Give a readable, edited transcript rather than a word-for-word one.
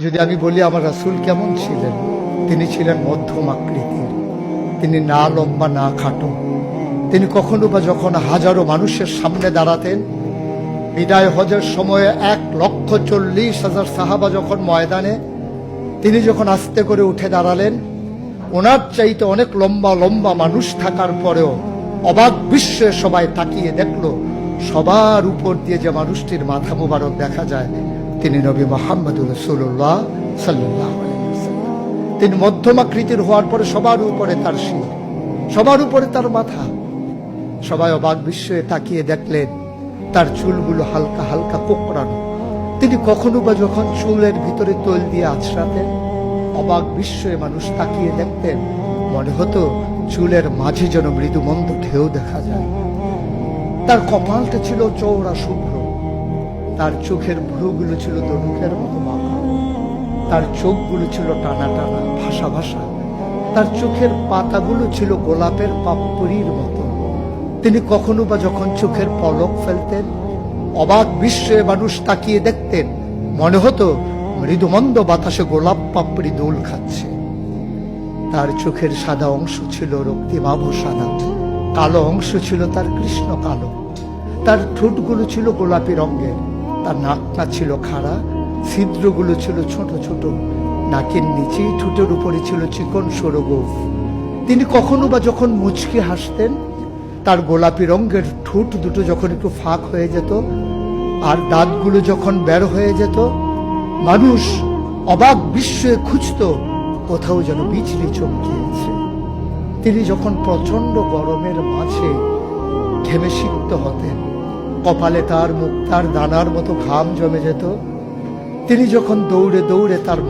যদি আমি বলি আমার রাসূল কেমন ছিলেন, তিনি ছিলেন মধ্যম আকৃতির। তিনি না লম্বা না খাটো। তিনি কখনো বা যখন হাজারো মানুষের সামনে দাঁড়াতেন, বিদায় হজের সময়ে 1,40,000 সাহাবা যখন ময়দানে, তিনি যখন আস্তে করে উঠে দাঁড়ালেন, ওনার চাইতে অনেক লম্বা লম্বা মানুষ থাকার পরেও অবাক বিস্ময়ে সবাই তাকিয়ে দেখলো, সবার উপর দিয়ে যে মানুষটির মাথা মোবারক দেখা যায়, তিনি নবী মুহাম্মদুর রাসূলুল্লাহ সাল্লাল্লাহু আলাইহি ওয়াসাল্লাম। তিনি মধ্যমাকৃতির হওয়ার পরে সবার উপরে তার শির, সবার উপরে তার মাথা। সবাই অবাক বিস্ময়ে তাকিয়ে দেখলেন তার চুলগুলো হালকা হালকা কোঁকড়ানো। তিনি কখনো বা যখন চুলের ভিতরে তৈল দিয়ে আছড়াতেন, অবাক বিস্ময়ে মানুষ তাকিয়ে দেখতেন, মনে হতো চুলের মাঝে যেন মৃদু মন্দ ঢেউ দেখা যায়। তার কপালটা ছিল চওড়া শুভ্র, তার চোখের ভ্রুগুলো ছিল ধনুকের মতো বাঁকা, তার চোখগুলো ছিল টানা টানা ভাসা ভাসা, তার চোখের পাতাগুলো ছিল গোলাপের পাপড়ির মতো। তিনি কখনো বা যখন চোখের পলক ফেলতেন, অবাক বিস্ময়ে মানুষ তাকিয়ে দেখতেন, মনে হতো মৃদুমন্দ বাতাসে গোলাপ পাপড়ি দোল খাচ্ছে। তার চোখের সাদা অংশ ছিল রক্তিমাভ সাদা, কালো অংশ ছিল তার কৃষ্ণ কালো। তার ঠোঁটগুলো ছিল গোলাপি রঙের, তার নাকটা ছিল খাড়া, ছিদ্রগুলো ছিল ছোট ছোট, নাকের নিচেই ঠোঁটের উপরে ছিল চিকন সরু গোঁফ। তিনি কখনো বা যখন মুচকি হাসতেন, তার গোলাপি রঙের ঠোঁট দুটো যখন একটু ফাঁক হয়ে যেত আর দাঁতগুলো যখন বের হয়ে যেত, মানুষ অবাক বিস্ময়ে খুঁজত কোথাও যেন বিজলি চমকিয়েছে। তিনি যখন প্রচন্ড গরমের মাঝে ঘেমে সিক্ত হতেন, কপালে তার মুক্তার দানার মতো ঘাম জমে যেত, তিনি যখন দৌড়ে দৌড়ে তার